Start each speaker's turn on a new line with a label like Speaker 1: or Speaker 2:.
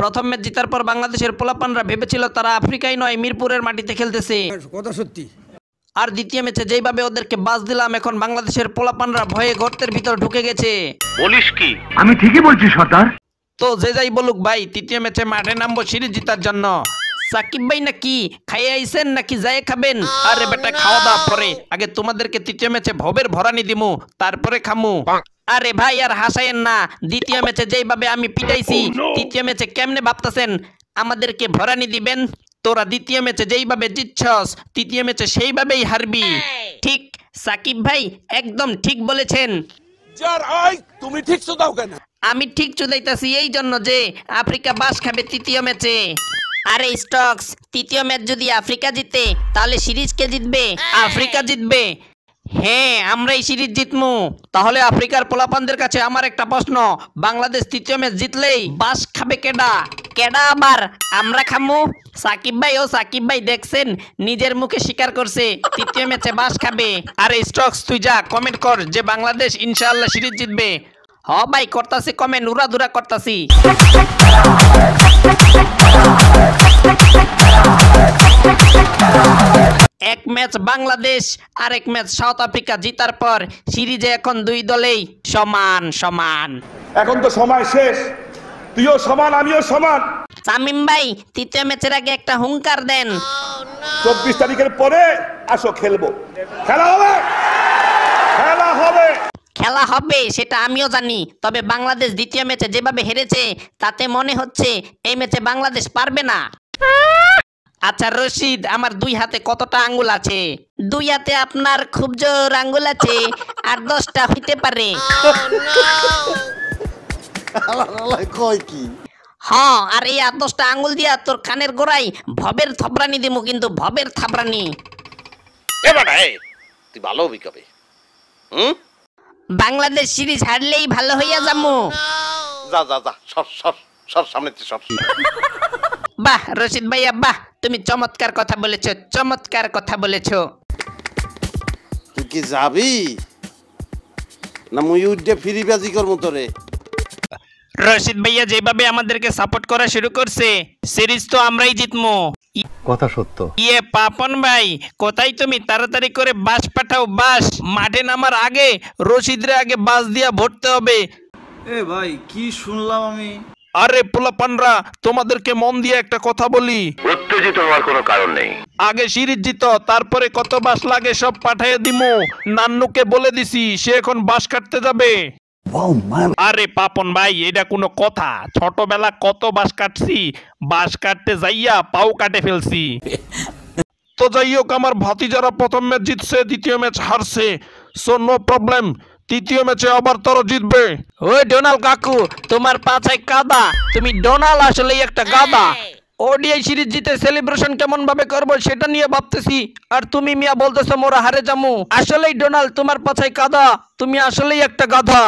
Speaker 1: প্রথম ম্যাচ জেতার পর বাংলাদেশের পোলাপানরা ভেবেছিল তারা আফ্রিকায় নয় মিরপুরের মাটিতে খেলতেছে।
Speaker 2: কথা সত্যি।
Speaker 1: আর দ্বিতীয় ম্যাচে যেইভাবে ওদেরকে বাস দিলাম, এখন বাংলাদেশের পোলাপানরা ভয়ে গর্তের ভিতর ঢুকে গেছে।
Speaker 3: বলিস কি?
Speaker 4: আমি ঠিকই বলছি সর্দার।
Speaker 1: তো যে যাই বলুক ভাই, তৃতীয় ম্যাচে মাঠে নামবো সিরিজ জেতার জন্য। সাকিব ভাই নাকি খাইয়ে আইছেন নাকি যায় খাবেন? আরে বেটা খাওয়া দাওয়া পরে, আগে তোমাদেরকে তৃতীয় ম্যাচে ভবের ভরানি দিমু, তারপরে খামু। আরে ভাই আর হাসায়েন না, দ্বিতীয় ম্যাচে যেইভাবে আমি পিটাইছি, তৃতীয় ম্যাচে কেমনে ভাবতাছেন আমাদেরকে ভরানি দিবেন? তোরা দ্বিতীয় ম্যাচে যেইভাবে জিতছস, তৃতীয় ম্যাচে সেইভাবেই হারবি। ঠিক সাকিব ভাই একদম ঠিক বলেছেন।
Speaker 2: তুমি ঠিক দাও কেন?
Speaker 1: আমি ঠিক চুদাইতাছি এই জন্য যে আফ্রিকা বাস খাবে তৃতীয় ম্যাচে। আরে স্টকস, তৃতীয় ম্যাচ যদি আফ্রিকা জিতে তাহলে সিরিজ কে জিতবে? আফ্রিকা জিতবে। হ্যাঁ, আমরাই সিরিজ জিতমু। তাহলে আফ্রিকার পোলাপানদের কাছে আমার একটা প্রশ্ন, বাংলাদেশ তৃতীয় ম্যাচ জিতলেই বাস খাবে কেডা? কেডা আবার? আমরা খামু। সাকিব ভাই ও সাকিব ভাই দেখছেন, নিজের মুখে স্বীকার করছে তৃতীয় ম্যাচে বাস খাবে। আরে স্টকস, তুই যা কমেন্ট কর যে বাংলাদেশ ইনশাআল্লাহ সিরিজ জিতবে। হ ভাই, করতাছি কমেন্ট, উড়াধুরা করতাছি। এক ম্যাচ বাংলাদেশ আর এক ম্যাচ সাউথ আফ্রিকা জিতার পর সিরিজে এখন দুই দলেই সমান সমান।
Speaker 5: এখন তো সময় শেষ, তুইও সমান আমিও সমান।
Speaker 1: তামিম ভাই, তৃতীয় ম্যাচের আগে একটা হুঙ্কার দেন।
Speaker 5: 24 তারিখের পরে আসো, খেলবো। খেলা হবে, খেলা হবে,
Speaker 1: খেলা হবে সেটা আমিও জানি, তবে বাংলাদেশ দ্বিতীয় ম্যাচে যেভাবে হেরেছে তাতে মনে হচ্ছে এই ম্যাচে বাংলাদেশ পারবে না। আচ্ছা রশিদ, আমার দুই হাতে কতটা আঙ্গুল আছে? দুই হাতে আপনার খুব জোর আঙ্গুল আছে, আর 10টা হইতে পারে। হ্যাঁ, আর এই 10টা আঙ্গুল দিয়া তোর কানের গোড়ায় ভবের থবরানি দিমু, কিন্তু ভবের থাবরানি।
Speaker 3: তুই ভালো হবি কবে?
Speaker 1: বাংলাদেশ সিরিজ হারলেই ভালো হইয়া যামু।
Speaker 3: যা যা যা, সর সামনে সর।
Speaker 1: বাহ রশিদ ভাইয়া, বাহ, তুমি চমৎকার কথা বলেছো, চমৎকার কথা বলেছো।
Speaker 6: তুই কি যাবি না মুই উঠে ফিরি বাজি করবো তোরে?
Speaker 1: রশিদ ভাইয়া যেভাবে আমাদেরকে সাপোর্ট করা শুরু করছে, সিরিজ তো আমরাই জিতমু।
Speaker 4: কথা সত্য।
Speaker 1: ইয়ে পাপন ভাই, কোথায় তুমি? তাড়াতাড়ি করে বাস পাঠাও, বাস। মাঠে নামার আগে রশিদরে আগে বাস দিয়া ভরতে হবে।
Speaker 2: এ ভাই, কি শুনলাম আমি?
Speaker 5: আরে পোলাপানরা, তোমাদেরকে মন দিয়ে একটা কথা বলি,
Speaker 3: উত্তেজিত হওয়ার কোনো কারণ নেই।
Speaker 5: আগে সিরিজ জিত, তারপরে কত বাস লাগে সব পাঠিয়ে দিমু। নান্নুকে বলে দিছি, সে এখন বাস কাটতে যাবে। আরে পাপন ভাই, এটা কোনো কথা? ছোটবেলা কত বাস কাটছি, বাস কাটতে যাইয়া পাও কাটে ফেলছি। তো যাই হোক, আমার ভাতিজারা প্রথম ম্যাচ জিতছে, দ্বিতীয় ম্যাচ হারছে, সো নো প্রবলেম। তৃতীয় ম্যাচে আবার তারা জিতবে।
Speaker 1: ওই ডোনাল কাকু, তোমার পাছায় কাদা, তুমি ডোনাল আসলেই একটা গাদা। ওডিআই সিরিজ জিতে সেলিব্রেশন কেমন ভাবে করবো সেটা নিয়ে ভাবতেছি, আর তুমি মিয়া বলতেছো মোরা হারে যামু। আসলেই ডোনাল, তোমার পাছায় কাদা, তুমি আসলেই একটা গাধা।